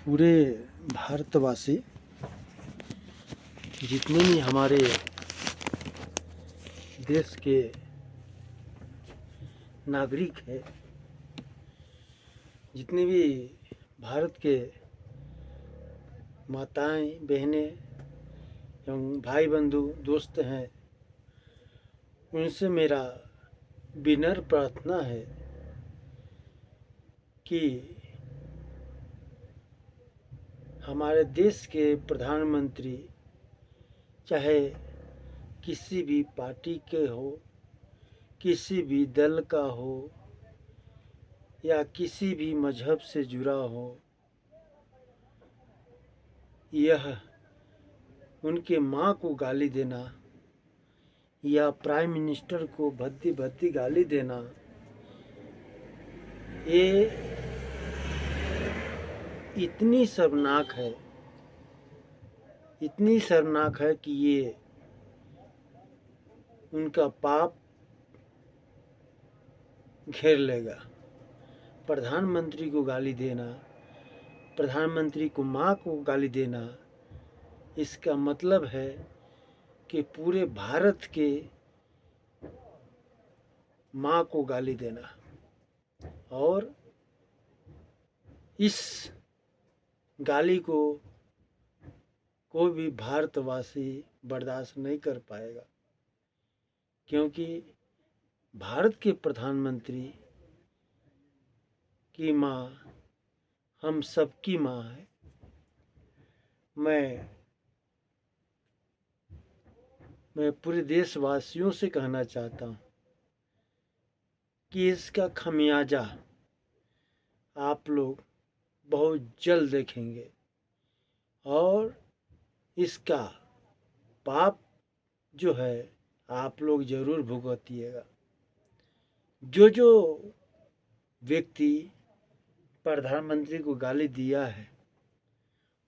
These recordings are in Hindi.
पूरे भारतवासी जितने भी हमारे देश के नागरिक हैं, जितने भी भारत के माताएं बहनें एवं भाई बंधु दोस्त हैं, उनसे मेरा विनम्र प्रार्थना है कि हमारे देश के प्रधानमंत्री चाहे किसी भी पार्टी के हो, किसी भी दल का हो या किसी भी मजहब से जुड़ा हो, यह उनके माँ को गाली देना या प्राइम मिनिस्टर को भद्दी भद्दी गाली देना, ये इतनी शर्मनाक है, इतनी शर्मनाक है कि ये उनका पाप घेर लेगा। प्रधानमंत्री को गाली देना, प्रधानमंत्री को माँ को गाली देना, इसका मतलब है कि पूरे भारत के माँ को गाली देना, और इस गाली को कोई भी भारतवासी बर्दाश्त नहीं कर पाएगा, क्योंकि भारत के प्रधानमंत्री की माँ हम सबकी माँ है। मैं पूरे देशवासियों से कहना चाहता हूँ कि इसका खमियाजा आप लोग बहुत जल्द देखेंगे और इसका पाप जो है आप लोग ज़रूर भुगतिएगा। जो व्यक्ति प्रधानमंत्री को गाली दिया है,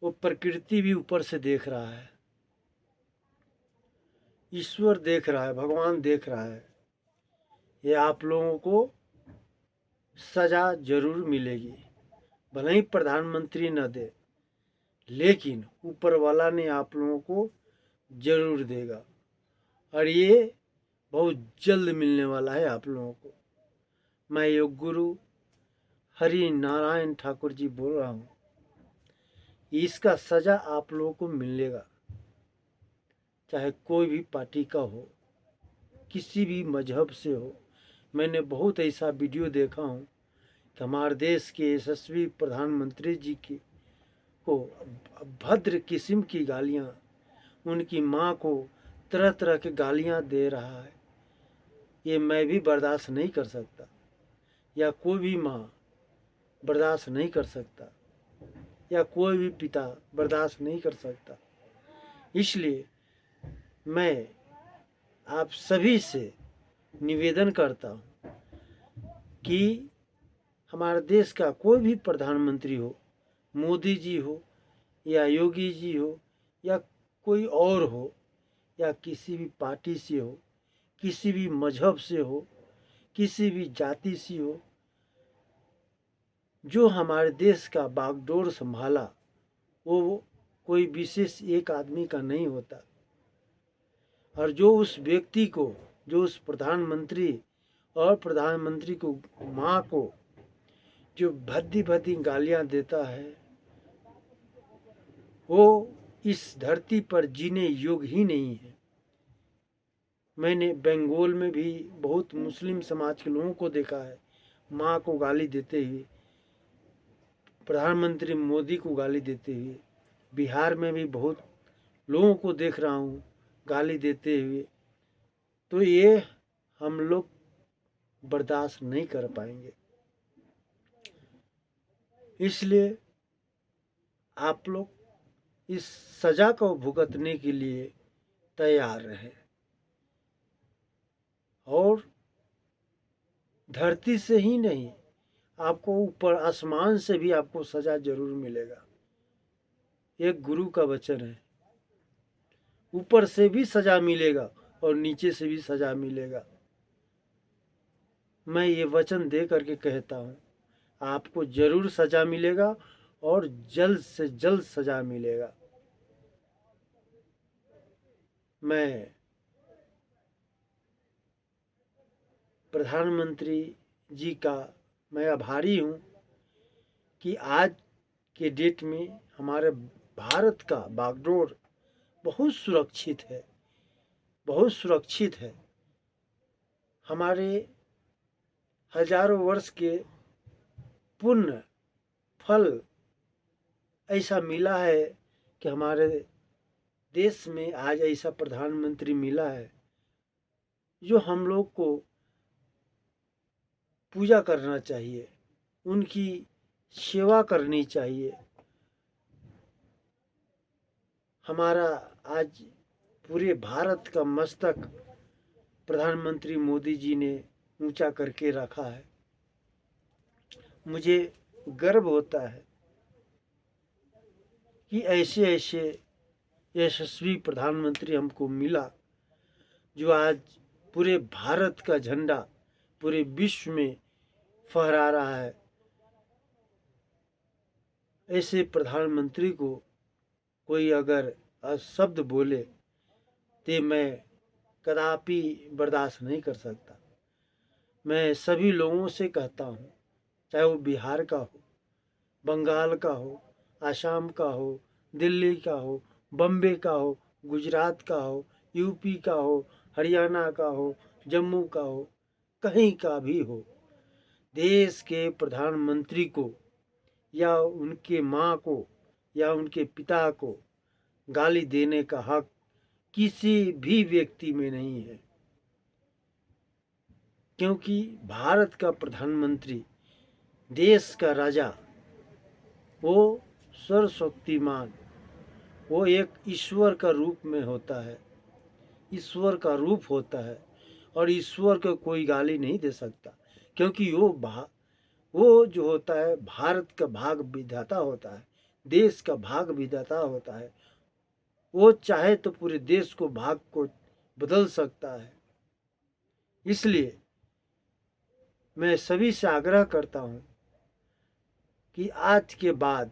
वो प्रकृति भी ऊपर से देख रहा है, ईश्वर देख रहा है, भगवान देख रहा है। ये आप लोगों को सज़ा ज़रूर मिलेगी, भले ही प्रधानमंत्री न दे, लेकिन ऊपर वाला ने आप लोगों को ज़रूर देगा, और ये बहुत जल्द मिलने वाला है आप लोगों को। मैं योग गुरु हरि नारायण ठाकुर जी बोल रहा हूँ। इसका सज़ा आप लोगों को मिलेगा, चाहे कोई भी पार्टी का हो, किसी भी मजहब से हो। मैंने बहुत ऐसा वीडियो देखा हूँ कि हमारे देश के यशस्वी प्रधानमंत्री जी को भद्र किस्म की गालियाँ, उनकी माँ को तरह तरह की गालियाँ दे रहा है। ये मैं भी बर्दाश्त नहीं कर सकता, या कोई भी माँ बर्दाश्त नहीं कर सकता, या कोई भी पिता बर्दाश्त नहीं कर सकता। इसलिए मैं आप सभी से निवेदन करता हूँ कि हमारे देश का कोई भी प्रधानमंत्री हो, मोदी जी हो या योगी जी हो या कोई और हो, या किसी भी पार्टी से हो, किसी भी मजहब से हो, किसी भी जाति से हो, जो हमारे देश का बागडोर संभाला वो कोई विशेष एक आदमी का नहीं होता, और जो उस व्यक्ति को, जो उस प्रधानमंत्री और प्रधानमंत्री को माँ को जो भद्दी भद्दी गालियाँ देता है, वो इस धरती पर जीने योग्य ही नहीं है। मैंने बंगाल में भी बहुत मुस्लिम समाज के लोगों को देखा है माँ को गाली देते हुए, प्रधानमंत्री मोदी को गाली देते हुए। बिहार में भी बहुत लोगों को देख रहा हूँ गाली देते हुए। तो ये हम लोग बर्दाश्त नहीं कर पाएंगे। इसलिए आप लोग इस सज़ा को भुगतने के लिए तैयार रहे, और धरती से ही नहीं, आपको ऊपर आसमान से भी आपको सज़ा ज़रूर मिलेगा। एक गुरु का वचन है, ऊपर से भी सज़ा मिलेगा और नीचे से भी सज़ा मिलेगा। मैं ये वचन दे करके कहता हूँ, आपको ज़रूर सज़ा मिलेगा और जल्द से जल्द सज़ा मिलेगा। मैं प्रधानमंत्री जी का मैं आभारी हूँ कि आज के डेट में हमारे भारत का बागडोर बहुत सुरक्षित है, बहुत सुरक्षित है। हमारे हजारों वर्ष के पुण्य फल ऐसा मिला है कि हमारे देश में आज ऐसा प्रधानमंत्री मिला है जो हम लोग को पूजा करना चाहिए, उनकी सेवा करनी चाहिए। हमारा आज पूरे भारत का मस्तक प्रधानमंत्री मोदी जी ने ऊंचा करके रखा है। मुझे गर्व होता है कि ऐसे ऐसे यशस्वी प्रधानमंत्री हमको मिला जो आज पूरे भारत का झंडा पूरे विश्व में फहरा रहा है। ऐसे प्रधानमंत्री को कोई अगर शब्द बोले तो मैं कदापि बर्दाश्त नहीं कर सकता। मैं सभी लोगों से कहता हूँ, चाहे वो बिहार का हो, बंगाल का हो, आसाम का हो, दिल्ली का हो, बम्बे का हो, गुजरात का हो, यूपी का हो, हरियाणा का हो, जम्मू का हो, कहीं का भी हो, देश के प्रधानमंत्री को या उनके माँ को या उनके पिता को गाली देने का हक किसी भी व्यक्ति में नहीं है, क्योंकि भारत का प्रधानमंत्री देश का राजा, वो सर्वशक्तिमान, वो एक ईश्वर का रूप में होता है, ईश्वर का रूप होता है और ईश्वर को कोई गाली नहीं दे सकता, क्योंकि वो जो होता है भारत का भाग विधाता होता है, देश का भाग विधाता होता है। वो चाहे तो पूरे देश को भाग को बदल सकता है। इसलिए मैं सभी से आग्रह करता हूँ कि आज के बाद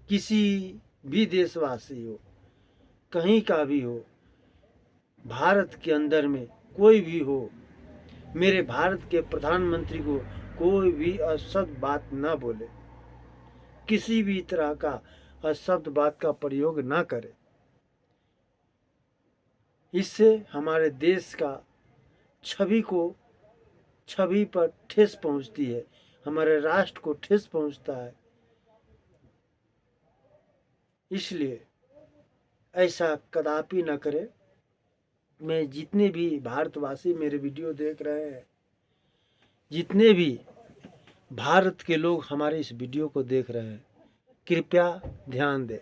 किसी भी देशवासी हो, कहीं का भी हो, भारत के अंदर में कोई भी हो, मेरे भारत के प्रधानमंत्री को कोई भी अशब्द बात ना बोले, किसी भी तरह का अशब्द बात का प्रयोग ना करे। इससे हमारे देश का छवि पर ठेस पहुंचती है, हमारे राष्ट्र को ठेस पहुंचता है। इसलिए ऐसा कदापि न करें। मैं जितने भी भारतवासी मेरे वीडियो देख रहे हैं, जितने भी भारत के लोग हमारे इस वीडियो को देख रहे हैं, कृपया ध्यान दें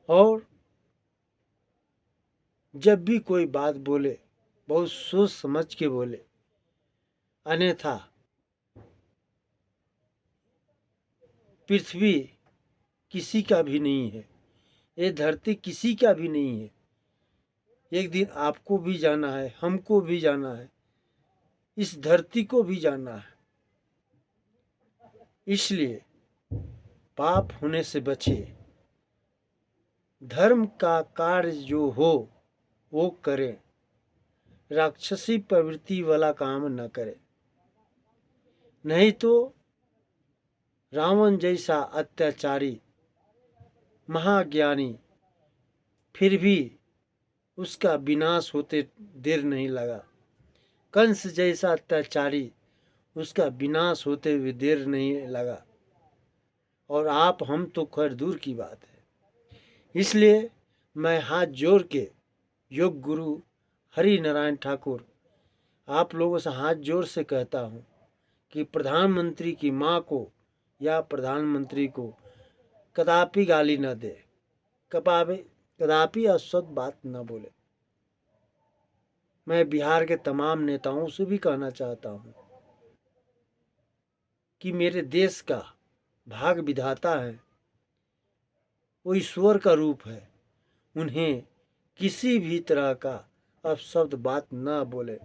और जब भी कोई बात बोले बहुत सोच समझ के बोले, अन्यथा पृथ्वी किसी का भी नहीं है, ये धरती किसी का भी नहीं है। एक दिन आपको भी जाना है, हमको भी जाना है, इस धरती को भी जाना है। इसलिए पाप होने से बचे, धर्म का कार्य जो हो वो करें, राक्षसी प्रवृत्ति वाला काम न करें, नहीं तो रावण जैसा अत्याचारी महाज्ञानी फिर भी उसका विनाश होते देर नहीं लगा, कंस जैसा अत्याचारी उसका विनाश होते हुए देर नहीं लगा, और आप हम तो खैर दूर की बात है। इसलिए मैं हाथ जोड़ के योग गुरु हरि नारायण ठाकुर आप लोगों से हाथ जोड़ से कहता हूँ कि प्रधानमंत्री की माँ को या प्रधानमंत्री को कदापि गाली न दे, कदापि अशुद्ध बात न बोले। मैं बिहार के तमाम नेताओं से भी कहना चाहता हूँ कि मेरे देश का भाग विधाता है, वो ईश्वर का रूप है, उन्हें किसी भी तरह का अपशब्द बात न बोले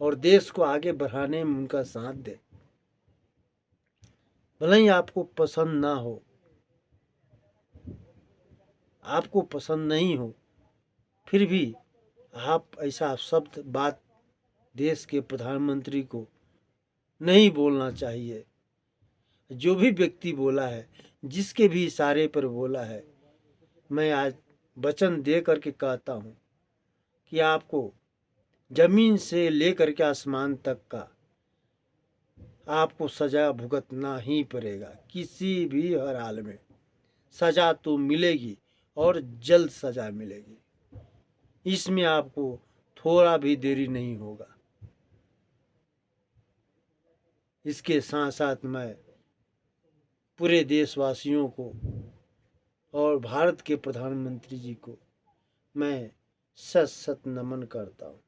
और देश को आगे बढ़ाने में उनका साथ दे। भले ही आपको पसंद ना हो, आपको पसंद नहीं हो, फिर भी आप ऐसा शब्द बात देश के प्रधानमंत्री को नहीं बोलना चाहिए। जो भी व्यक्ति बोला है, जिसके भी इशारे पर बोला है, मैं आज वचन दे करके कहता हूँ कि आपको जमीन से लेकर के आसमान तक का आपको सजा भुगतना ही पड़ेगा। किसी भी हर हाल में सजा तो मिलेगी और जल्द सजा मिलेगी। इसमें आपको थोड़ा भी देरी नहीं होगा। इसके साथ साथ मैं पूरे देशवासियों को और भारत के प्रधानमंत्री जी को मैं सत सत नमन करता हूँ।